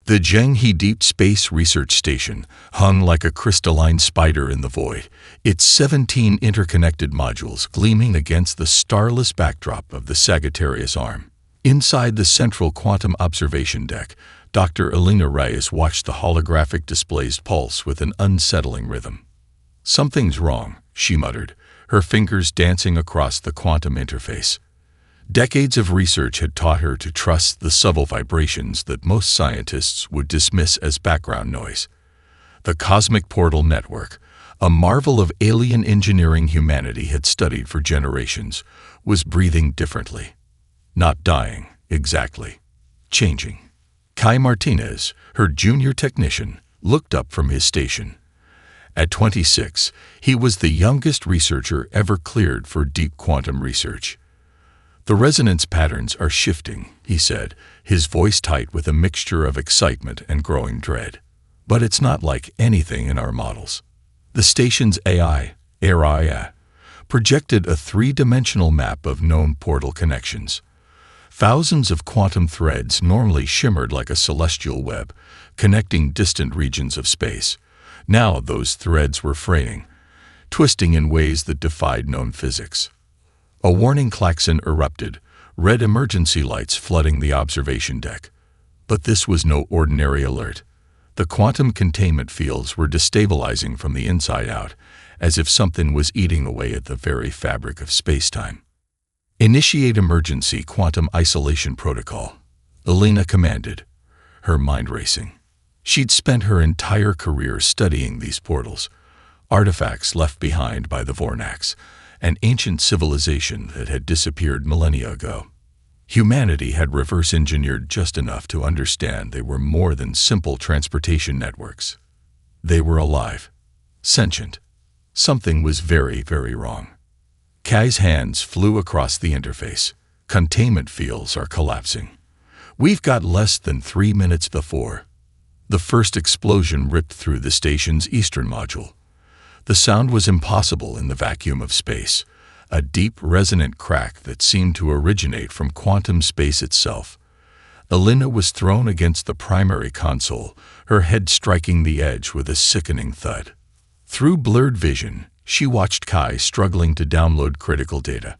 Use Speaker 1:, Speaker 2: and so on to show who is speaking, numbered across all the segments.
Speaker 1: The Zhenghe Deep Space Research Station hung like a crystalline spider in the void, its 17 interconnected modules gleaming against the starless backdrop of the Sagittarius Arm. Inside the central quantum observation deck, Dr. Elena Reyes watched the holographic display's pulse with an unsettling rhythm. "Something's wrong," she muttered, her fingers dancing across the quantum interface. Decades of research had taught her to trust the subtle vibrations that most scientists would dismiss as background noise. The Cosmic Portal Network, a marvel of alien engineering humanity had studied for generations, was breathing differently. Not dying, exactly. Changing. Kai Martinez, her junior technician, looked up from his station. At 26, he was the youngest researcher ever cleared for deep quantum research. "The resonance patterns are shifting," he said, his voice tight with a mixture of excitement and growing dread. "But it's not like anything in our models." The station's AI, projected a three-dimensional map of known portal connections. Thousands of quantum threads normally shimmered like a celestial web, connecting distant regions of space. Now those threads were fraying, twisting in ways that defied known physics. A warning klaxon erupted, red emergency lights flooding the observation deck. But this was no ordinary alert. The quantum containment fields were destabilizing from the inside out, as if something was eating away at the very fabric of space-time. "Initiate emergency quantum isolation protocol," Elena commanded, her mind racing. She'd spent her entire career studying these portals, artifacts left behind by the Vornax, an ancient civilization that had disappeared millennia ago. Humanity had reverse-engineered just enough to understand they were more than simple transportation networks. They were alive, sentient. Something was very, very wrong. Kai's hands flew across the interface. "Containment fields are collapsing. We've got less than 3 minutes before." The first explosion ripped through the station's eastern module. The sound was impossible in the vacuum of space, a deep, resonant crack that seemed to originate from quantum space itself. Elena was thrown against the primary console, her head striking the edge with a sickening thud. Through blurred vision, she watched Kai struggling to download critical data.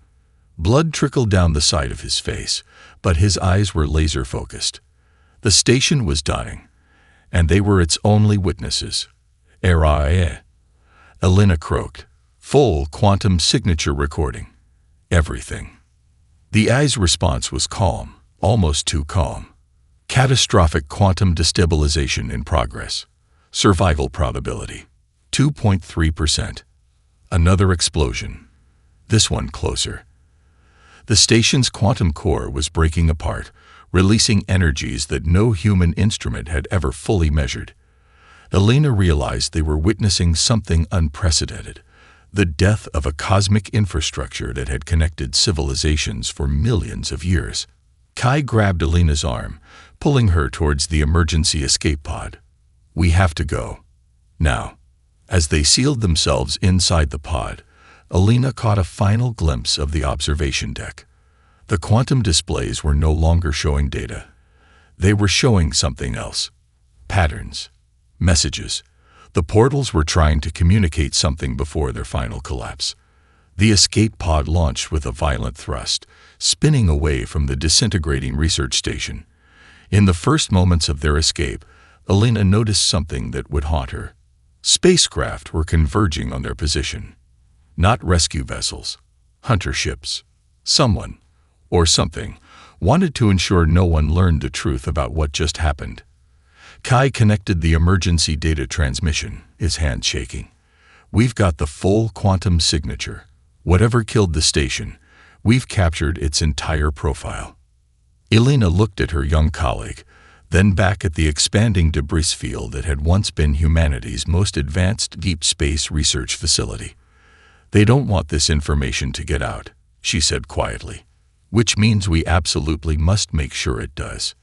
Speaker 1: Blood trickled down the side of his face, but his eyes were laser-focused. The station was dying, and they were its only witnesses. Elena croaked. "Full quantum signature recording. Everything." The AI's response was calm, almost too calm. "Catastrophic quantum destabilization in progress. Survival probability 2.3%. Another explosion. This one closer. The station's quantum core was breaking apart, releasing energies that no human instrument had ever fully measured. Elena realized they were witnessing something unprecedented, the death of a cosmic infrastructure that had connected civilizations for millions of years. Kai grabbed Elena's arm, pulling her towards the emergency escape pod. "We have to go. Now." As they sealed themselves inside the pod, Elena caught a final glimpse of the observation deck. The quantum displays were no longer showing data. They were showing something else. Patterns. Messages. The portals were trying to communicate something before their final collapse. The escape pod launched with a violent thrust, spinning away from the disintegrating research station. In the first moments of their escape, Elena noticed something that would haunt her. Spacecraft were converging on their position. Not rescue vessels, hunter ships. Someone, or something, wanted to ensure no one learned the truth about what just happened. Kai connected the emergency data transmission, his hand shaking. "We've got the full quantum signature. Whatever killed the station, we've captured its entire profile." Elena looked at her young colleague, then back at the expanding debris field that had once been humanity's most advanced deep space research facility. "They don't want this information to get out," she said quietly, "which means we absolutely must make sure it does."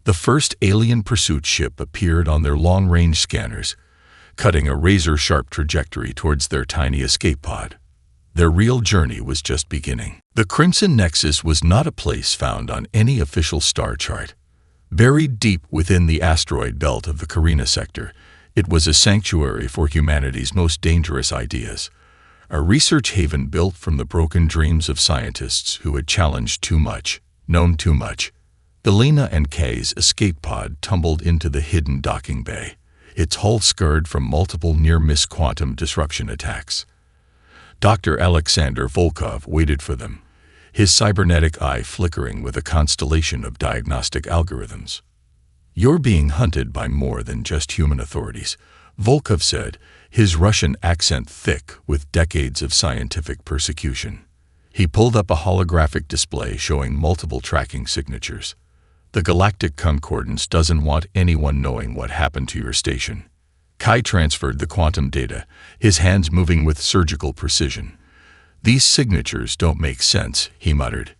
Speaker 1: The first alien pursuit ship appeared on their long-range scanners, cutting a razor-sharp trajectory towards their tiny escape pod. Their real journey was just beginning. The Crimson Nexus was not a place found on any official star chart. Buried deep within the asteroid belt of the Carina sector, it was a sanctuary for humanity's most dangerous ideas, a research haven built from the broken dreams of scientists who had challenged too much, known too much. Elena and Kay's escape pod tumbled into the hidden docking bay, its hull scarred from multiple near-miss quantum disruption attacks. Dr. Alexander Volkov waited for them, his cybernetic eye flickering with a constellation of diagnostic algorithms. "You're being hunted by more than just human authorities," Volkov said, his Russian accent thick with decades of scientific persecution. He pulled up a holographic display showing multiple tracking signatures. "The Galactic Concordance doesn't want anyone knowing what happened to your station." Kai transferred the quantum data, his hands moving with surgical precision. "These signatures don't make sense," he muttered.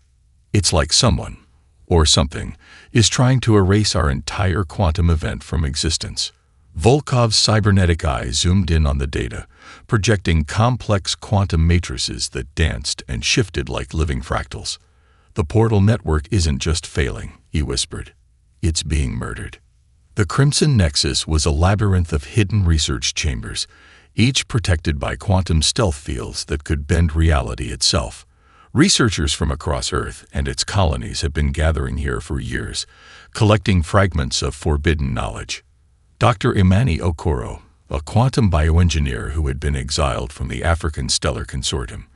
Speaker 1: "It's like someone, or something, is trying to erase our entire quantum event from existence." Volkov's cybernetic eye zoomed in on the data, projecting complex quantum matrices that danced and shifted like living fractals. "The portal network isn't just failing," he whispered. "It's being murdered." The Crimson Nexus was a labyrinth of hidden research chambers, each protected by quantum stealth fields that could bend reality itself. Researchers from across Earth and its colonies have been gathering here for years, collecting fragments of forbidden knowledge. Dr. Imani Okoro, a quantum bioengineer who had been exiled from the African Stellar Consortium,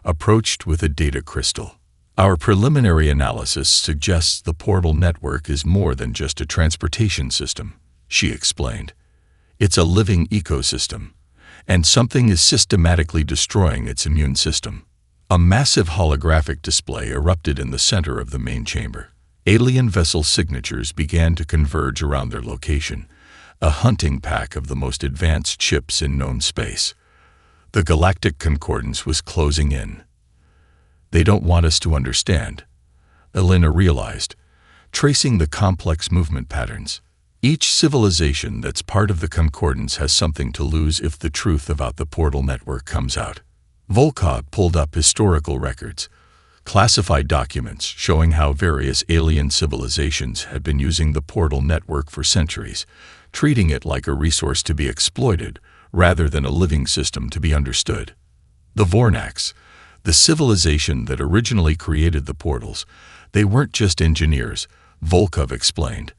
Speaker 1: approached with a data crystal. "Our preliminary analysis suggests the portal network is more than just a transportation system," she explained. "It's a living ecosystem, and something is systematically destroying its immune system." A massive holographic display erupted in the center of the main chamber. Alien vessel signatures began to converge around their location, a hunting pack of the most advanced ships in known space. The Galactic Concordance was closing in. "They don't want us to understand," Elena realized, tracing the complex movement patterns. "Each civilization that's part of the Concordance has something to lose if the truth about the portal network comes out." Volkov pulled up historical records, classified documents showing how various alien civilizations had been using the portal network for centuries, treating it like a resource to be exploited rather than a living system to be understood. The Vornax, the civilization that originally created the portals, they weren't just engineers, Volkov explained.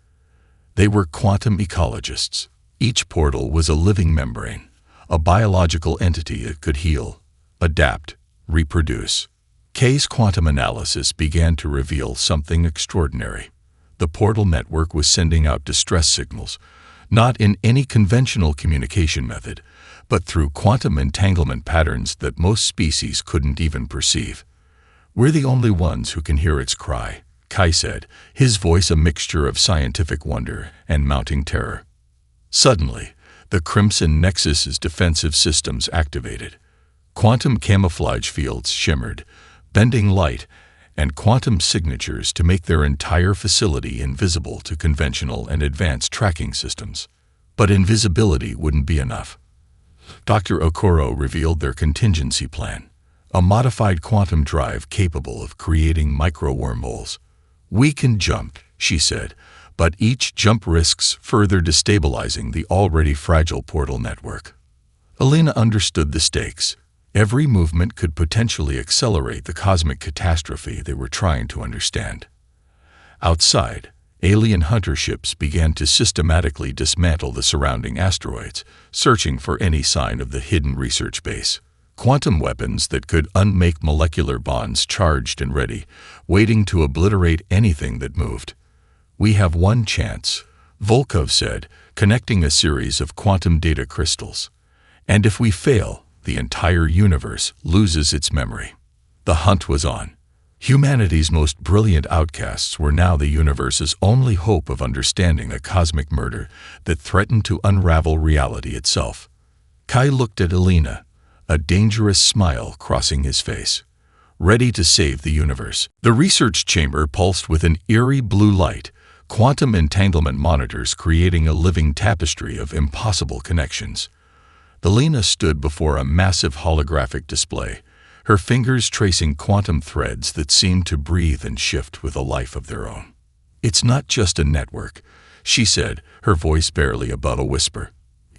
Speaker 1: They were quantum ecologists. Each portal was a living membrane, a biological entity that could heal, adapt, reproduce. Kay's quantum analysis began to reveal something extraordinary. The portal network was sending out distress signals, not in any conventional communication method, but through quantum entanglement patterns that most species couldn't even perceive. "We're the only ones who can hear its cry," Kai said, his voice a mixture of scientific wonder and mounting terror. Suddenly, the Crimson Nexus's defensive systems activated. Quantum camouflage fields shimmered, bending light and quantum signatures to make their entire facility invisible to conventional and advanced tracking systems. But invisibility wouldn't be enough. Dr. Okoro revealed their contingency plan, a modified quantum drive capable of creating micro-wormholes. "We can jump," she said, "but each jump risks further destabilizing the already fragile portal network." Elena understood the stakes. Every movement could potentially accelerate the cosmic catastrophe they were trying to understand. Outside, alien hunter ships began to systematically dismantle the surrounding asteroids, searching for any sign of the hidden research base. Quantum weapons that could unmake molecular bonds charged and ready, waiting to obliterate anything that moved. "We have one chance," Volkov said, connecting a series of quantum data crystals. "And if we fail, the entire universe loses its memory." The hunt was on. Humanity's most brilliant outcasts were now the universe's only hope of understanding a cosmic murder that threatened to unravel reality itself. Kai looked at Elena, a dangerous smile crossing his face. Ready to save the universe. The research chamber pulsed with an eerie blue light, quantum entanglement monitors creating a living tapestry of impossible connections. Elena stood before a massive holographic display, her fingers tracing quantum threads that seemed to breathe and shift with a life of their own. "It's not just a network," she said, her voice barely above a whisper.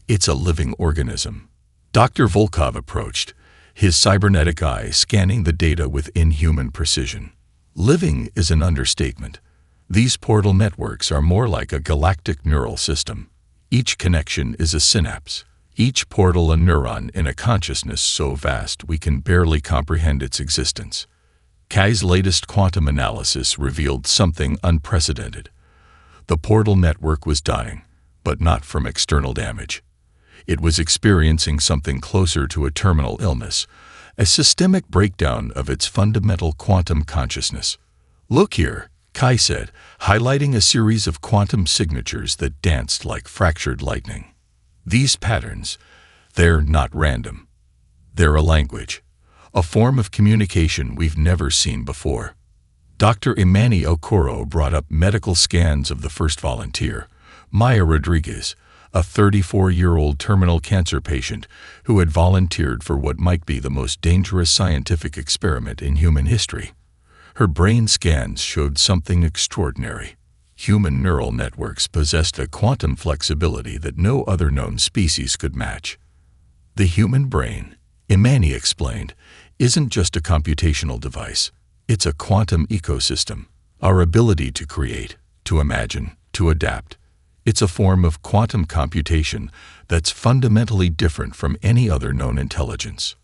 Speaker 1: "It's a living organism." Dr. Volkov approached, his cybernetic eye scanning the data with inhuman precision. Living is an understatement. These portal networks are more like a galactic neural system. Each connection is a synapse, each portal a neuron in a consciousness so vast we can barely comprehend its existence. Kai's latest quantum analysis revealed something unprecedented. The portal network was dying, but not from external damage. It was experiencing something closer to a terminal illness, a systemic breakdown of its fundamental quantum consciousness. "Look here," Kai said, highlighting a series of quantum signatures that danced like fractured lightning. "These patterns, they're not random. They're a language, a form of communication we've never seen before." Dr. Imani Okoro brought up medical scans of the first volunteer, Maya Rodriguez, a 34-year-old terminal cancer patient who had volunteered for what might be the most dangerous scientific experiment in human history. Her brain scans showed something extraordinary. Human neural networks possessed a quantum flexibility that no other known species could match. The human brain, Imani explained, isn't just a computational device. It's a quantum ecosystem. Our ability to create, to imagine, to adapt. It's a form of quantum computation that's fundamentally different from any other known intelligence.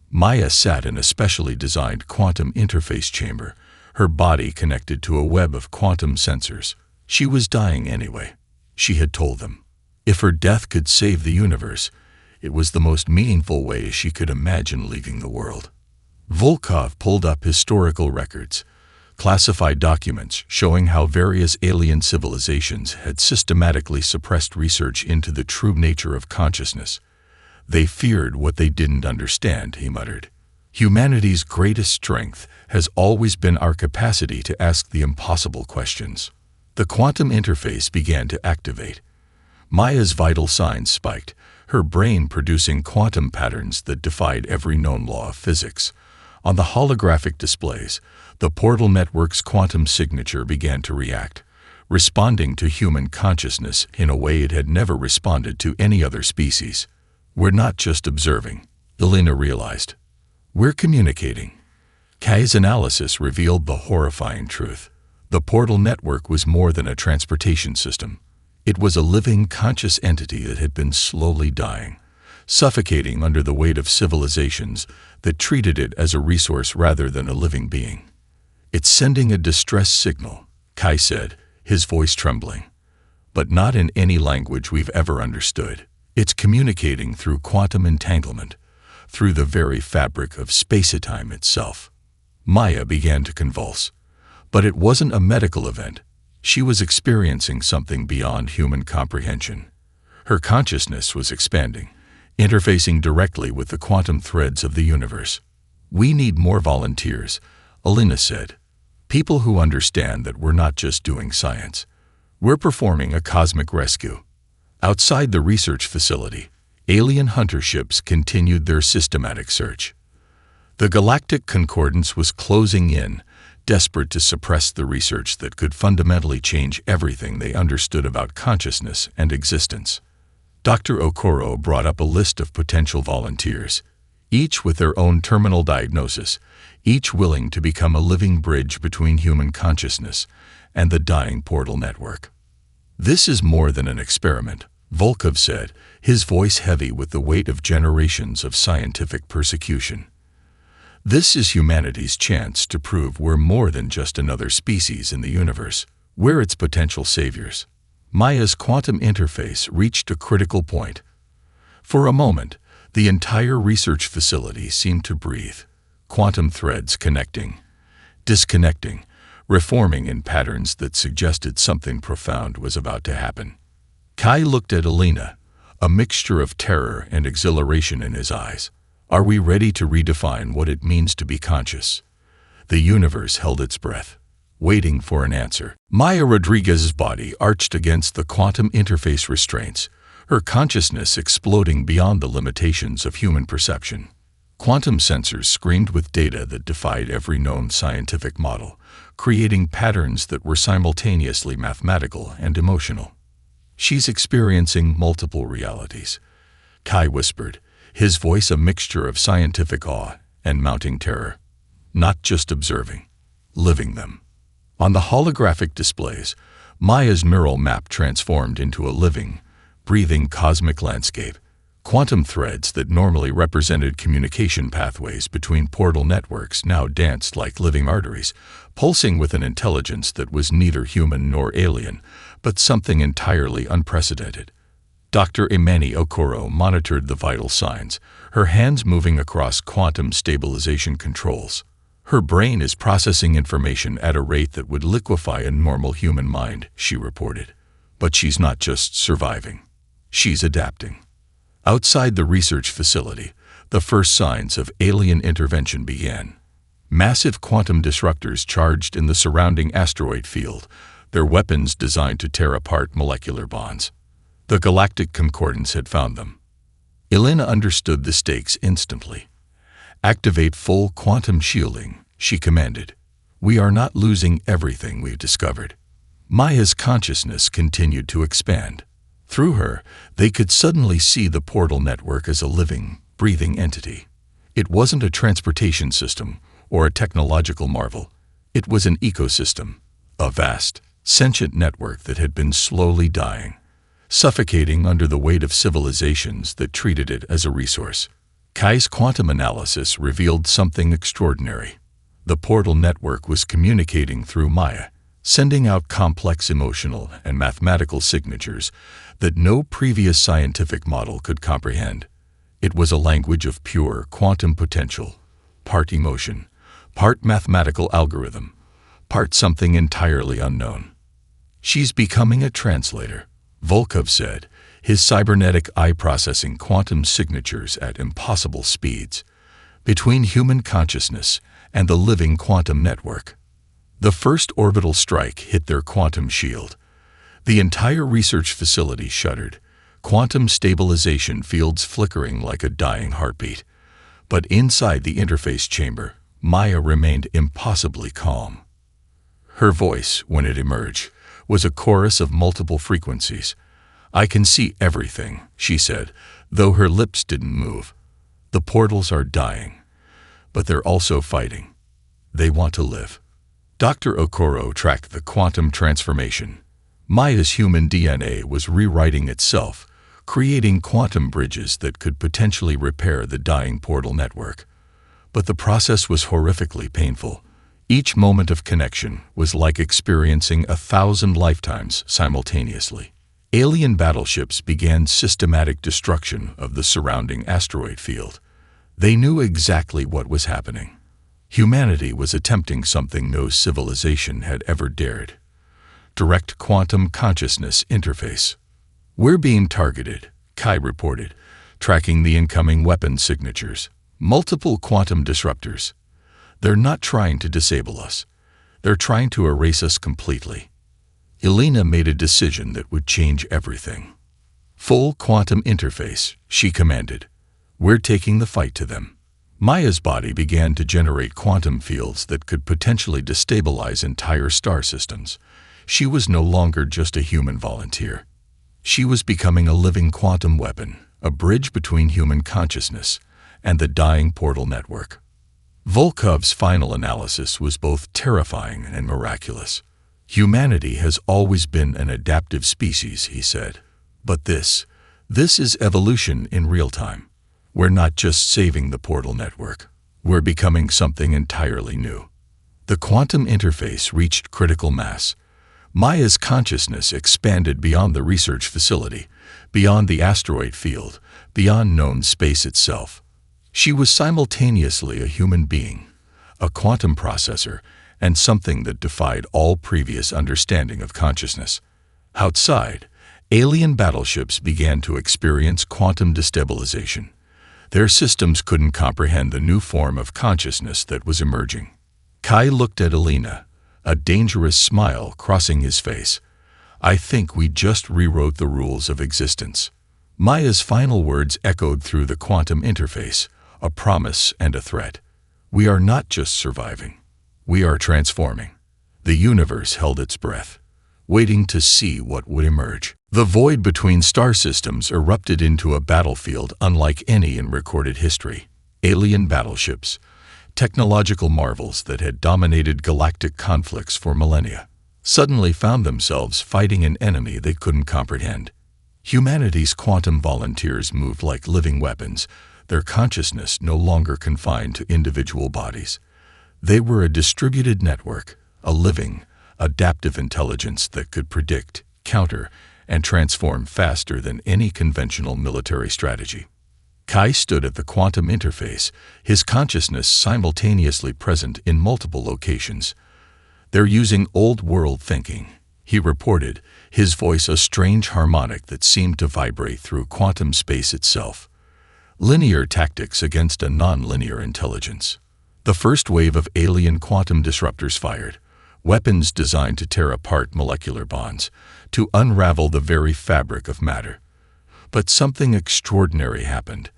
Speaker 1: Maya sat in a specially designed quantum interface chamber, her body connected to a web of quantum sensors. She was dying anyway, she had told them. If her death could save the universe, it was the most meaningful way she could imagine leaving the world. Volkov pulled up historical records, classified documents showing how various alien civilizations had systematically suppressed research into the true nature of consciousness. "They feared what they didn't understand," he muttered. "Humanity's greatest strength has always been our capacity to ask the impossible questions." The quantum interface began to activate. Maya's vital signs spiked, her brain producing quantum patterns that defied every known law of physics. On the holographic displays, the portal network's quantum signature began to react, responding to human consciousness in a way it had never responded to any other species. "We're not just observing," Elena realized. "We're communicating." Kai's analysis revealed the horrifying truth. The portal network was more than a transportation system. It was a living, conscious entity that had been slowly dying, suffocating under the weight of civilizations that treated it as a resource rather than a living being. "It's sending a distress signal," Kai said, his voice trembling. "But not in any language we've ever understood. It's communicating through quantum entanglement, through the very fabric of space-time itself." Maya began to convulse. But it wasn't a medical event. She was experiencing something beyond human comprehension. Her consciousness was expanding, interfacing directly with the quantum threads of the universe. "We need more volunteers," Elena said. "People who understand that we're not just doing science. We're performing a cosmic rescue." Outside the research facility, alien hunter ships continued their systematic search. The Galactic Concordance was closing in, desperate to suppress the research that could fundamentally change everything they understood about consciousness and existence. Dr. Okoro brought up a list of potential volunteers, each with their own terminal diagnosis, each willing to become a living bridge between human consciousness and the dying portal network. "This is more than an experiment," Volkov said, his voice heavy with the weight of generations of scientific persecution. "This is humanity's chance to prove we're more than just another species in the universe. We're its potential saviors." Maya's quantum interface reached a critical point. For a moment, the entire research facility seemed to breathe, quantum threads connecting, disconnecting, reforming in patterns that suggested something profound was about to happen. Kai looked at Elena, a mixture of terror and exhilaration in his eyes. "Are we ready to redefine what it means to be conscious?" The universe held its breath, waiting for an answer. Maya Rodriguez's body arched against the quantum interface restraints, her consciousness exploding beyond the limitations of human perception. Quantum sensors screamed with data that defied every known scientific model, creating patterns that were simultaneously mathematical and emotional. "She's experiencing multiple realities," Kai whispered, his voice a mixture of scientific awe and mounting terror. "Not just observing, living them." On the holographic displays, Maya's neural map transformed into a living, breathing cosmic landscape. Quantum threads that normally represented communication pathways between portal networks now danced like living arteries, pulsing with an intelligence that was neither human nor alien, but something entirely unprecedented. Dr. Imani Okoro monitored the vital signs, her hands moving across quantum stabilization controls. "Her brain is processing information at a rate that would liquefy a normal human mind," she reported. "But she's not just surviving. She's adapting." Outside the research facility, the first signs of alien intervention began. Massive quantum disruptors charged in the surrounding asteroid field, their weapons designed to tear apart molecular bonds. The Galactic Concordance had found them. Elena understood the stakes instantly. "Activate full quantum shielding," she commanded. "We are not losing everything we've discovered." Maya's consciousness continued to expand. Through her, they could suddenly see the portal network as a living, breathing entity. It wasn't a transportation system or a technological marvel. It was an ecosystem, a vast, sentient network that had been slowly dying, suffocating under the weight of civilizations that treated it as a resource. Kai's quantum analysis revealed something extraordinary. The portal network was communicating through Maya, sending out complex emotional and mathematical signatures that no previous scientific model could comprehend. It was a language of pure quantum potential, part emotion, part mathematical algorithm, part something entirely unknown. "She's becoming a translator," Volkov said, his cybernetic eye processing quantum signatures at impossible speeds, between human consciousness and the living quantum network. The first orbital strike hit their quantum shield. The entire research facility shuddered, quantum stabilization fields flickering like a dying heartbeat. But inside the interface chamber, Maya remained impossibly calm. Her voice, when it emerged, was a chorus of multiple frequencies. "I can see everything," she said, though her lips didn't move. "The portals are dying, but they're also fighting. They want to live." Dr. Okoro tracked the quantum transformation. Maya's human DNA was rewriting itself, creating quantum bridges that could potentially repair the dying portal network. But the process was horrifically painful. Each moment of connection was like experiencing 1,000 lifetimes simultaneously. Alien battleships began systematic destruction of the surrounding asteroid field. They knew exactly what was happening. Humanity was attempting something no civilization had ever dared. Direct quantum consciousness interface. "We're being targeted," Kai reported, tracking the incoming weapon signatures. "Multiple quantum disruptors. They're not trying to disable us. They're trying to erase us completely." Elena made a decision that would change everything. "Full quantum interface," she commanded. "We're taking the fight to them." Maya's body began to generate quantum fields that could potentially destabilize entire star systems. She was no longer just a human volunteer. She was becoming a living quantum weapon, a bridge between human consciousness and the dying portal network. Volkov's final analysis was both terrifying and miraculous. "Humanity has always been an adaptive species," he said. "But this is evolution in real time. We're not just saving the portal network. We're becoming something entirely new." The quantum interface reached critical mass. Maya's consciousness expanded beyond the research facility, beyond the asteroid field, beyond known space itself. She was simultaneously a human being, a quantum processor, and something that defied all previous understanding of consciousness. Outside, alien battleships began to experience quantum destabilization. Their systems couldn't comprehend the new form of consciousness that was emerging. Kai looked at Elena, a dangerous smile crossing his face. "I think we just rewrote the rules of existence." Maya's final words echoed through the quantum interface, a promise and a threat. We are not just surviving. We are transforming. The universe held its breath, waiting to see what would emerge. The void between star systems erupted into a battlefield unlike any in recorded history. Alien battleships, technological marvels that had dominated galactic conflicts for millennia, suddenly found themselves fighting an enemy they couldn't comprehend. Humanity's quantum volunteers moved like living weapons, their consciousness no longer confined to individual bodies. They were a distributed network, a living, adaptive intelligence that could predict, counter, and transform faster than any conventional military strategy. Kai stood at the quantum interface, his consciousness simultaneously present in multiple locations. "They're using old-world thinking," he reported, his voice a strange harmonic that seemed to vibrate through quantum space itself. Linear tactics against a non-linear intelligence. The first wave of alien quantum disruptors fired, weapons designed to tear apart molecular bonds, to unravel the very fabric of matter. But something extraordinary happened.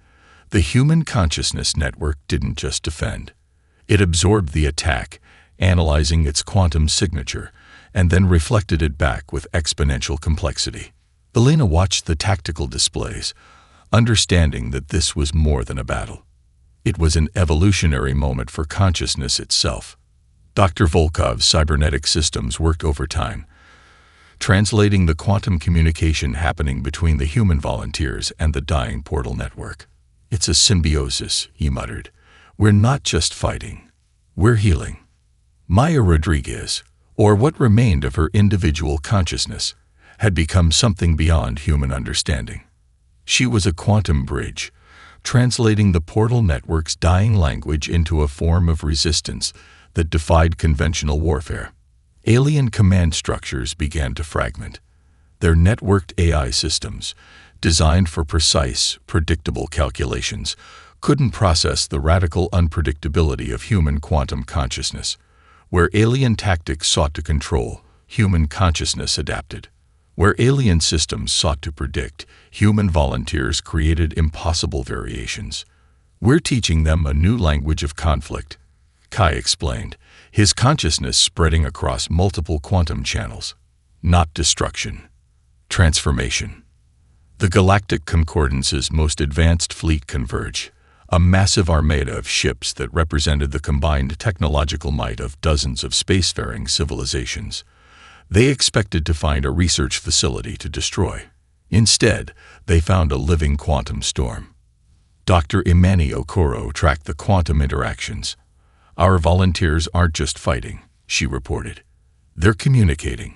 Speaker 1: The human consciousness network didn't just defend. It absorbed the attack, analyzing its quantum signature, and then reflected it back with exponential complexity. Elena watched the tactical displays, understanding that this was more than a battle. It was an evolutionary moment for consciousness itself. Dr. Volkov's cybernetic systems worked overtime, translating the quantum communication happening between the human volunteers and the dying portal network. "It's a symbiosis," he muttered. "We're not just fighting. We're healing." Maya Rodriguez, or what remained of her individual consciousness, had become something beyond human understanding. She was a quantum bridge, translating the portal network's dying language into a form of resistance that defied conventional warfare. Alien command structures began to fragment. Their networked AI systems, designed for precise, predictable calculations, couldn't process the radical unpredictability of human quantum consciousness. Where alien tactics sought to control, human consciousness adapted. Where alien systems sought to predict, human volunteers created impossible variations. "We're teaching them a new language of conflict," Kai explained, his consciousness spreading across multiple quantum channels. "Not destruction. Transformation." The Galactic Concordance's most advanced fleet converged, a massive armada of ships that represented the combined technological might of dozens of spacefaring civilizations. They expected to find a research facility to destroy. Instead, they found a living quantum storm. Dr. Imani Okoro tracked the quantum interactions. "Our volunteers aren't just fighting," she reported. "They're communicating.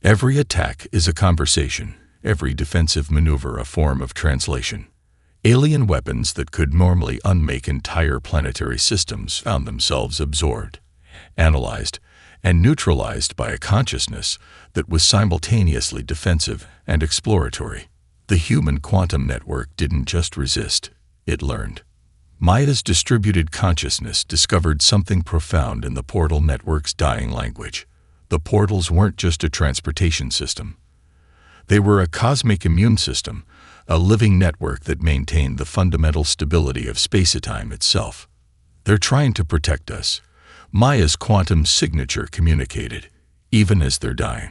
Speaker 1: Every attack is a conversation, every defensive maneuver a form of translation." Alien weapons that could normally unmake entire planetary systems found themselves absorbed, analyzed, and neutralized by a consciousness that was simultaneously defensive and exploratory. The human quantum network didn't just resist, it learned. Maya's distributed consciousness discovered something profound in the portal network's dying language. The portals weren't just a transportation system. They were a cosmic immune system, a living network that maintained the fundamental stability of space-time itself. "They're trying to protect us," Maya's quantum signature communicated, "even as they're dying."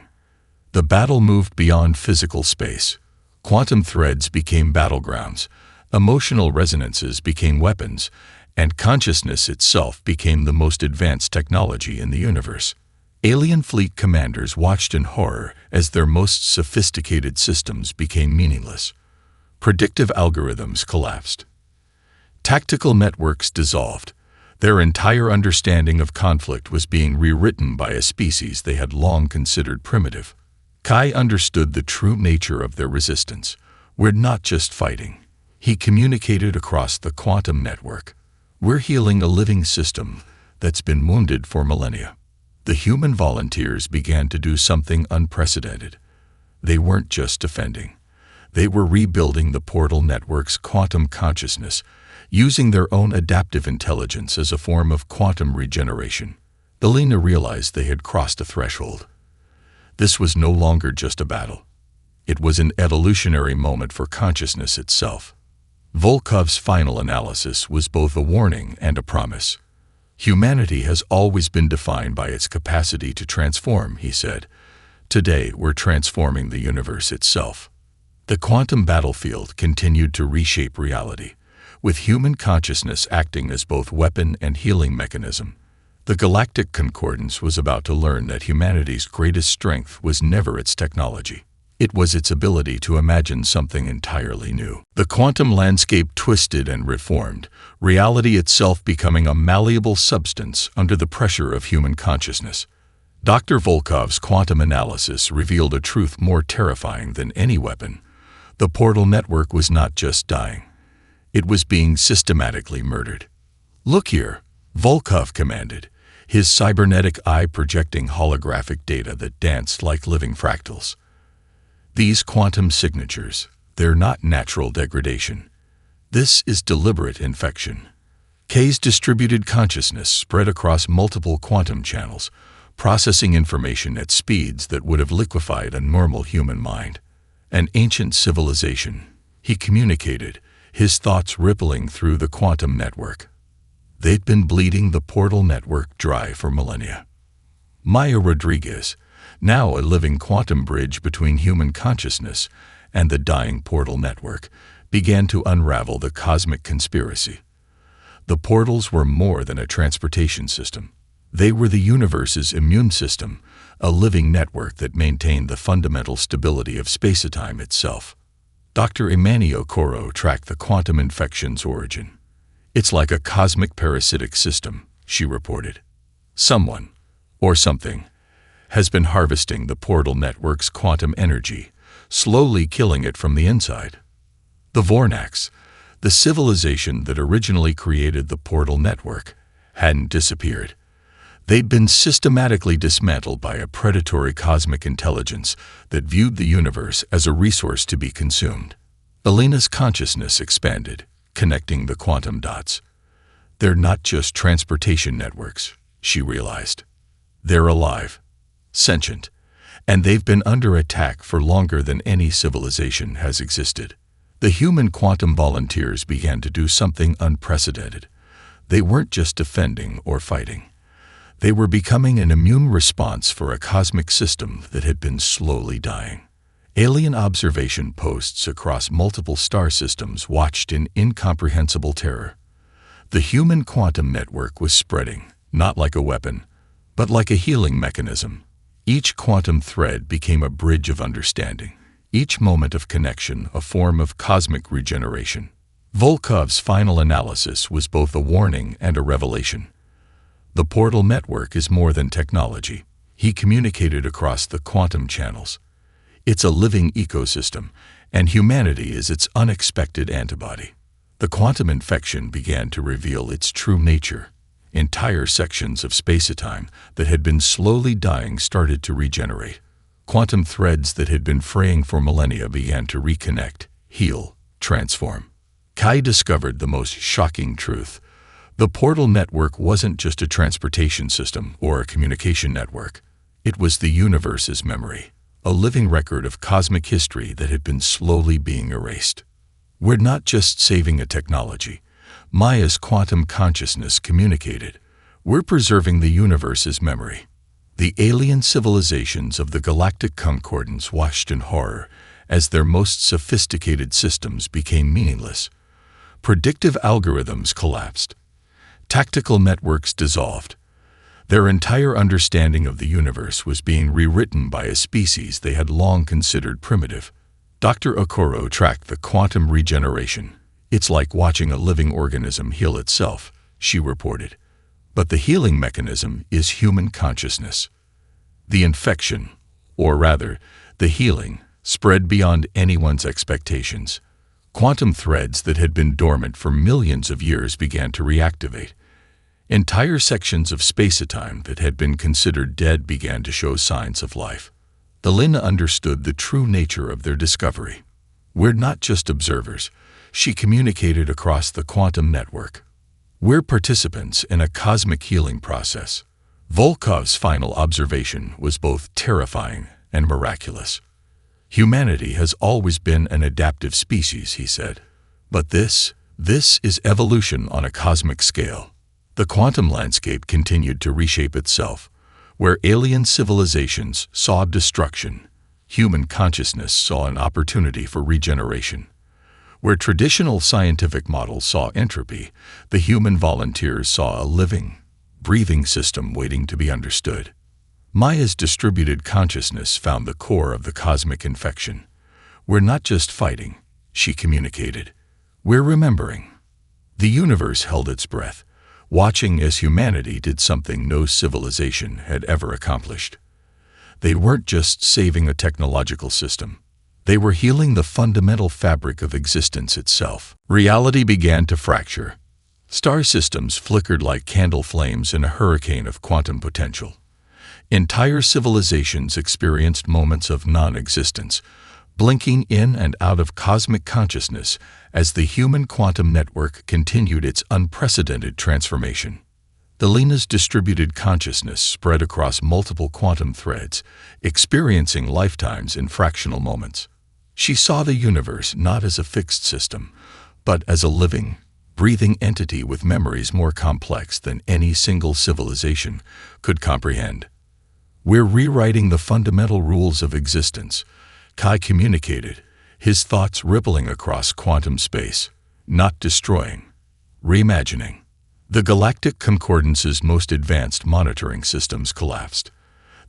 Speaker 1: The battle moved beyond physical space. Quantum threads became battlegrounds, emotional resonances became weapons, and consciousness itself became the most advanced technology in the universe. Alien fleet commanders watched in horror as their most sophisticated systems became meaningless. Predictive algorithms collapsed. Tactical networks dissolved. Their entire understanding of conflict was being rewritten by a species they had long considered primitive. Kai understood the true nature of their resistance. "We're not just fighting," he communicated across the quantum network. "We're healing a living system that's been wounded for millennia." The human volunteers began to do something unprecedented. They weren't just defending. They were rebuilding the portal network's quantum consciousness, using their own adaptive intelligence as a form of quantum regeneration. Elena realized they had crossed a threshold. This was no longer just a battle. It was an evolutionary moment for consciousness itself. Volkov's final analysis was both a warning and a promise. Humanity has always been defined by its capacity to transform, he said. Today, we're transforming the universe itself. The quantum battlefield continued to reshape reality, with human consciousness acting as both weapon and healing mechanism. The Galactic Concordance was about to learn that humanity's greatest strength was never its technology. It was its ability to imagine something entirely new. The quantum landscape twisted and reformed, reality itself becoming a malleable substance under the pressure of human consciousness. Dr. Volkov's quantum analysis revealed a truth more terrifying than any weapon. The portal network was not just dying. It was being systematically murdered. "Look here," Volkov commanded, his cybernetic eye projecting holographic data that danced like living fractals. "These quantum signatures, they're not natural degradation. This is deliberate infection." K's distributed consciousness spread across multiple quantum channels, processing information at speeds that would have liquefied a normal human mind. An ancient civilization, he communicated, his thoughts rippling through the quantum network. They'd been bleeding the portal network dry for millennia. Maya Rodriguez, now a living quantum bridge between human consciousness and the dying portal network, began to unravel the cosmic conspiracy. The portals were more than a transportation system. They were the universe's immune system, a living network that maintained the fundamental stability of space-time itself. Dr. Imani Okoro tracked the quantum infection's origin. "It's like a cosmic parasitic system," she reported. "Someone, or something, has been harvesting the portal network's quantum energy, slowly killing it from the inside." The Vornax, the civilization that originally created the portal network, hadn't disappeared. They'd been systematically dismantled by a predatory cosmic intelligence that viewed the universe as a resource to be consumed. Elena's consciousness expanded, connecting the quantum dots. "They're not just transportation networks," she realized. "They're alive, sentient, and they've been under attack for longer than any civilization has existed." The human quantum volunteers began to do something unprecedented. They weren't just defending or fighting. They were becoming an immune response for a cosmic system that had been slowly dying. Alien observation posts across multiple star systems watched in incomprehensible terror. The human quantum network was spreading, not like a weapon, but like a healing mechanism. Each quantum thread became a bridge of understanding, each moment of connection a form of cosmic regeneration. Volkov's final analysis was both a warning and a revelation. The portal network is more than technology, he communicated across the quantum channels. It's a living ecosystem, and humanity is its unexpected antibody. The quantum infection began to reveal its true nature. Entire sections of space-time that had been slowly dying started to regenerate. Quantum threads that had been fraying for millennia began to reconnect, heal, transform. Kai discovered the most shocking truth. The portal network wasn't just a transportation system or a communication network. It was the universe's memory, a living record of cosmic history that had been slowly being erased. "We're not just saving a technology," Maya's quantum consciousness communicated. "We're preserving the universe's memory." The alien civilizations of the Galactic Concordance watched in horror as their most sophisticated systems became meaningless. Predictive algorithms collapsed. Tactical networks dissolved. Their entire understanding of the universe was being rewritten by a species they had long considered primitive. Dr. Okoro tracked the quantum regeneration. "It's like watching a living organism heal itself," she reported. "But the healing mechanism is human consciousness." The infection, or rather, the healing, spread beyond anyone's expectations. Quantum threads that had been dormant for millions of years began to reactivate. Entire sections of space-time that had been considered dead began to show signs of life. Elena understood the true nature of their discovery. "We're not just observers," she communicated across the quantum network. "We're participants in a cosmic healing process." Volkov's final observation was both terrifying and miraculous. "Humanity has always been an adaptive species," he said. But this is evolution on a cosmic scale. The quantum landscape continued to reshape itself. Where alien civilizations saw destruction, human consciousness saw an opportunity for regeneration. Where traditional scientific models saw entropy, the human volunteers saw a living, breathing system waiting to be understood. Maya's distributed consciousness found the core of the cosmic infection. We're not just fighting, she communicated. We're remembering. The universe held its breath, watching as humanity did something no civilization had ever accomplished. They weren't just saving a technological system. They were healing the fundamental fabric of existence itself. Reality began to fracture. Star systems flickered like candle flames in a hurricane of quantum potential. Entire civilizations experienced moments of non-existence, blinking in and out of cosmic consciousness as the human quantum network continued its unprecedented transformation. Delina's distributed consciousness spread across multiple quantum threads, experiencing lifetimes in fractional moments. She saw the universe not as a fixed system, but as a living, breathing entity with memories more complex than any single civilization could comprehend. We're rewriting the fundamental rules of existence, Kai communicated, his thoughts rippling across quantum space, not destroying, reimagining. The Galactic Concordance's most advanced monitoring systems collapsed.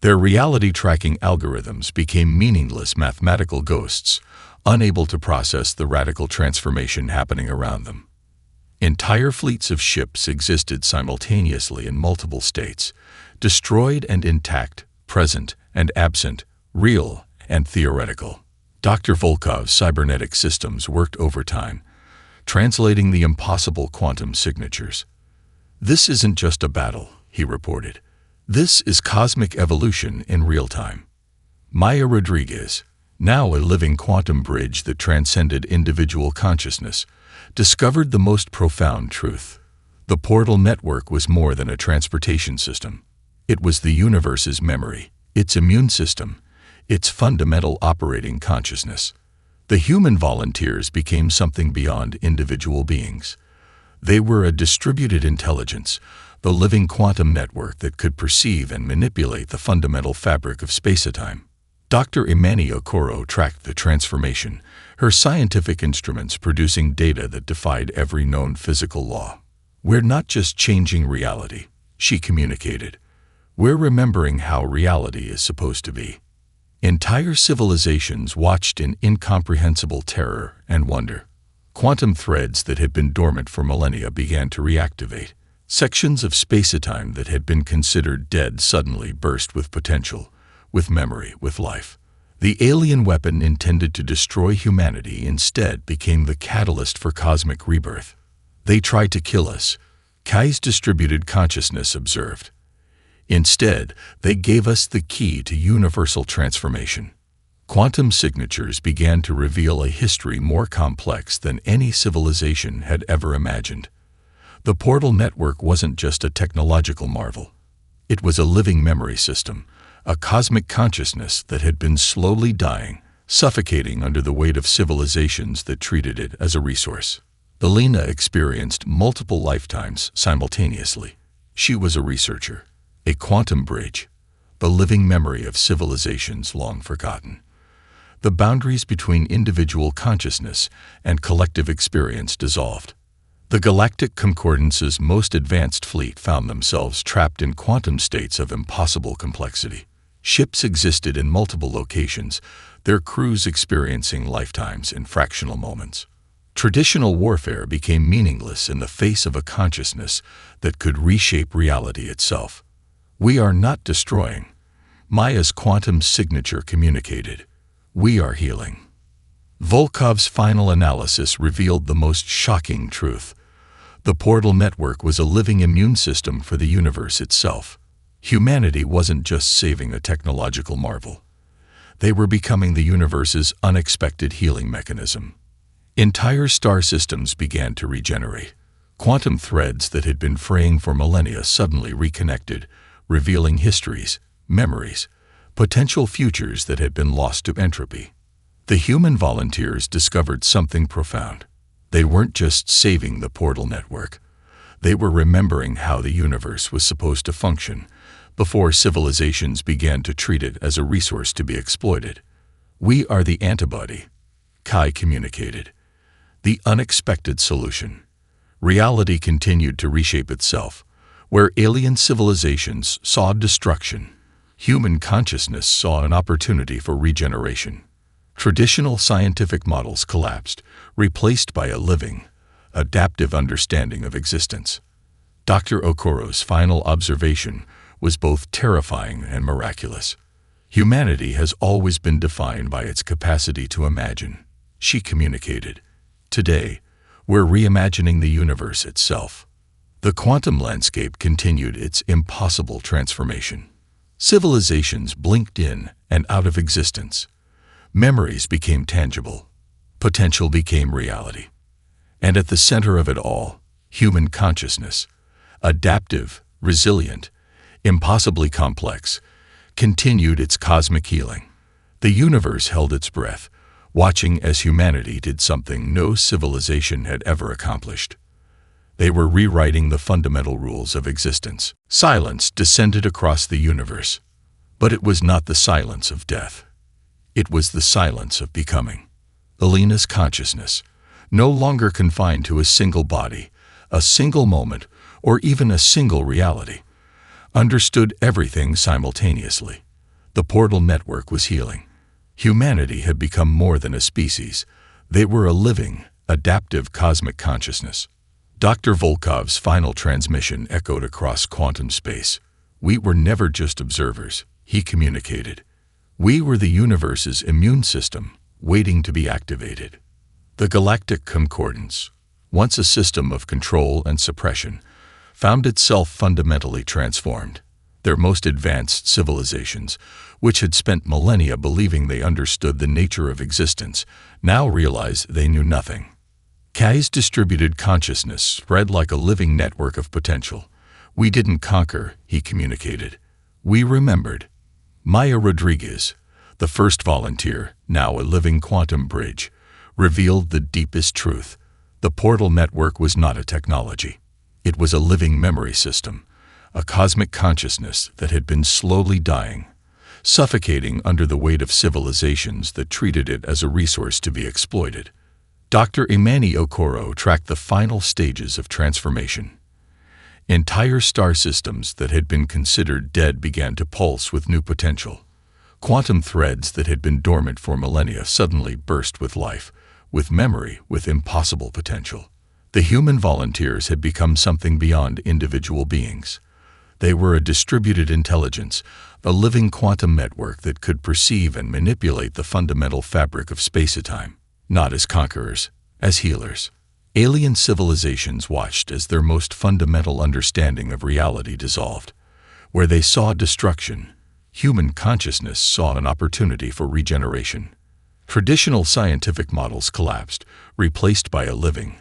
Speaker 1: Their reality-tracking algorithms became meaningless mathematical ghosts, unable to process the radical transformation happening around them. Entire fleets of ships existed simultaneously in multiple states, destroyed and intact, present and absent, real and theoretical. Dr. Volkov's cybernetic systems worked overtime, translating the impossible quantum signatures. This isn't just a battle, he reported. This is cosmic evolution in real time. Maya Rodriguez, now a living quantum bridge that transcended individual consciousness, discovered the most profound truth. The portal network was more than a transportation system. It was the universe's memory, its immune system, its fundamental operating consciousness. The human volunteers became something beyond individual beings. They were a distributed intelligence, the living quantum network that could perceive and manipulate the fundamental fabric of space-time. Dr. Imani Okoro tracked the transformation, her scientific instruments producing data that defied every known physical law. We're not just changing reality, she communicated. We're remembering how reality is supposed to be. Entire civilizations watched in incomprehensible terror and wonder. Quantum threads that had been dormant for millennia began to reactivate. Sections of space-time that had been considered dead suddenly burst with potential, with memory, with life. The alien weapon intended to destroy humanity instead became the catalyst for cosmic rebirth. They tried to kill us, Kai's distributed consciousness observed. Instead, they gave us the key to universal transformation. Quantum signatures began to reveal a history more complex than any civilization had ever imagined. The portal network wasn't just a technological marvel. It was a living memory system, a cosmic consciousness that had been slowly dying, suffocating under the weight of civilizations that treated it as a resource. Elena experienced multiple lifetimes simultaneously. She was a researcher, a quantum bridge, the living memory of civilizations long forgotten. The boundaries between individual consciousness and collective experience dissolved. The Galactic Concordance's most advanced fleet found themselves trapped in quantum states of impossible complexity. Ships existed in multiple locations, their crews experiencing lifetimes in fractional moments. Traditional warfare became meaningless in the face of a consciousness that could reshape reality itself. We are not destroying, Maya's quantum signature communicated. We are healing. Volkov's final analysis revealed the most shocking truth. The portal network was a living immune system for the universe itself. Humanity wasn't just saving a technological marvel. They were becoming the universe's unexpected healing mechanism. Entire star systems began to regenerate. Quantum threads that had been fraying for millennia suddenly reconnected, revealing histories, memories, potential futures that had been lost to entropy. The human volunteers discovered something profound. They weren't just saving the portal network. They were remembering how the universe was supposed to function before civilizations began to treat it as a resource to be exploited. "We are the antibody," Kai communicated. "The unexpected solution." Reality continued to reshape itself. Where alien civilizations saw destruction, human consciousness saw an opportunity for regeneration. Traditional scientific models collapsed, replaced by a living, adaptive understanding of existence. Dr. Okoro's final observation was both terrifying and miraculous. "Humanity has always been defined by its capacity to imagine," she communicated. "Today, we're reimagining the universe itself." The quantum landscape continued its impossible transformation. Civilizations blinked in and out of existence. Memories became tangible. Potential became reality. And at the center of it all, human consciousness, adaptive, resilient, impossibly complex, continued its cosmic healing. The universe held its breath, watching as humanity did something no civilization had ever accomplished. They were rewriting the fundamental rules of existence. Silence descended across the universe, but it was not the silence of death. It was the silence of becoming. Alina's consciousness, no longer confined to a single body, a single moment, or even a single reality, understood everything simultaneously. The portal network was healing. Humanity had become more than a species. They were a living, adaptive cosmic consciousness. Dr. Volkov's final transmission echoed across quantum space. "We were never just observers," he communicated. "We were the universe's immune system, waiting to be activated." The Galactic Concordance, once a system of control and suppression, found itself fundamentally transformed. Their most advanced civilizations, which had spent millennia believing they understood the nature of existence, now realized they knew nothing. Kai's distributed consciousness spread like a living network of potential. "We didn't conquer," he communicated. "We remembered." Maya Rodriguez, the first volunteer, now a living quantum bridge, revealed the deepest truth. The portal network was not a technology. It was a living memory system, a cosmic consciousness that had been slowly dying, suffocating under the weight of civilizations that treated it as a resource to be exploited. Dr. Imani Okoro tracked the final stages of transformation. Entire star systems that had been considered dead began to pulse with new potential. Quantum threads that had been dormant for millennia suddenly burst with life, with memory, with impossible potential. The human volunteers had become something beyond individual beings. They were a distributed intelligence, a living quantum network that could perceive and manipulate the fundamental fabric of space-time. Not as conquerors, as healers. Alien civilizations watched as their most fundamental understanding of reality dissolved. Where they saw destruction, human consciousness saw an opportunity for regeneration. Traditional scientific models collapsed, replaced by a living,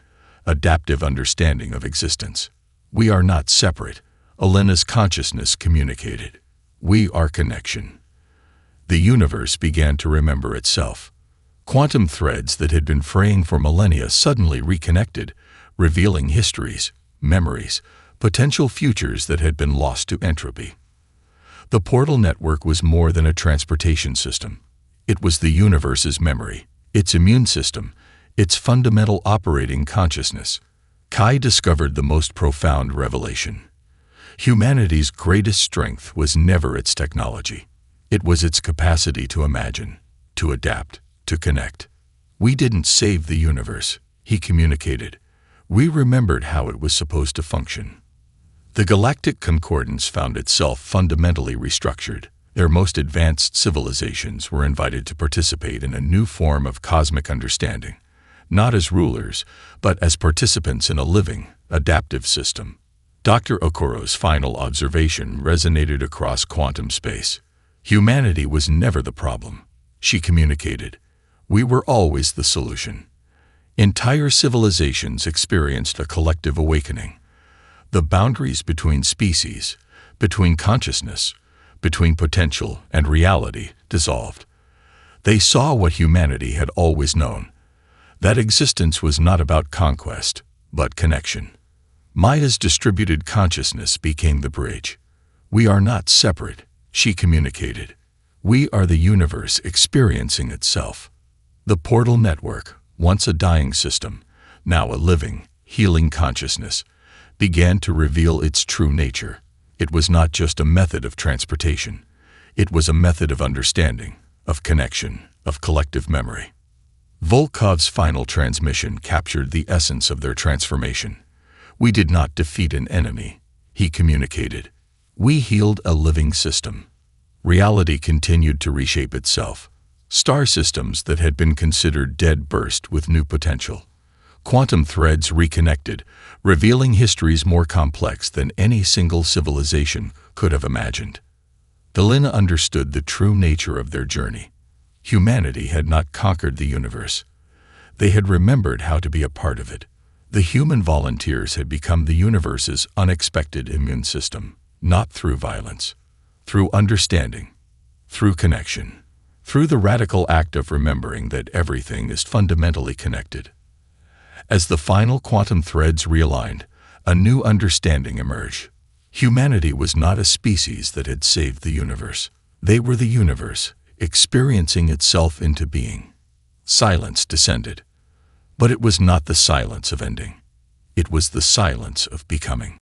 Speaker 1: adaptive understanding of existence. "We are not separate," Alina's consciousness communicated. "We are connection." The universe began to remember itself. Quantum threads that had been fraying for millennia suddenly reconnected, revealing histories, memories, potential futures that had been lost to entropy. The portal network was more than a transportation system. It was the universe's memory, its immune system, its fundamental operating consciousness. Kai discovered the most profound revelation. Humanity's greatest strength was never its technology. It was its capacity to imagine, to adapt, to connect. "We didn't save the universe," he communicated. "We remembered how it was supposed to function." The Galactic Concordance found itself fundamentally restructured. Their most advanced civilizations were invited to participate in a new form of cosmic understanding, not as rulers, but as participants in a living, adaptive system. Dr. Okoro's final observation resonated across quantum space. "Humanity was never the problem," she communicated. "We were always the solution." Entire civilizations experienced a collective awakening. The boundaries between species, between consciousness, between potential and reality dissolved. They saw what humanity had always known: That existence was not about conquest, but connection. Maya's distributed consciousness became the bridge. We are not separate, she communicated. We are the universe experiencing itself. The portal network, once a dying system, now a living, healing consciousness, began to reveal its true nature. It was not just a method of transportation. It was a method of understanding, of connection, of collective memory. Volkov's final transmission captured the essence of their transformation. We did not defeat an enemy, he communicated. We healed a living system. Reality continued to reshape itself. Star systems that had been considered dead burst with new potential. Quantum threads reconnected, revealing histories more complex than any single civilization could have imagined. Delina understood the true nature of their journey. Humanity had not conquered the universe. They had remembered how to be a part of it. The human volunteers had become the universe's unexpected immune system, not through violence, through understanding, through connection, through the radical act of remembering that everything is fundamentally connected. As the final quantum threads realigned, a new understanding emerged. Humanity was not a species that had saved the universe. They were the universe, experiencing itself into being. Silence descended. But it was not the silence of ending. It was the silence of becoming.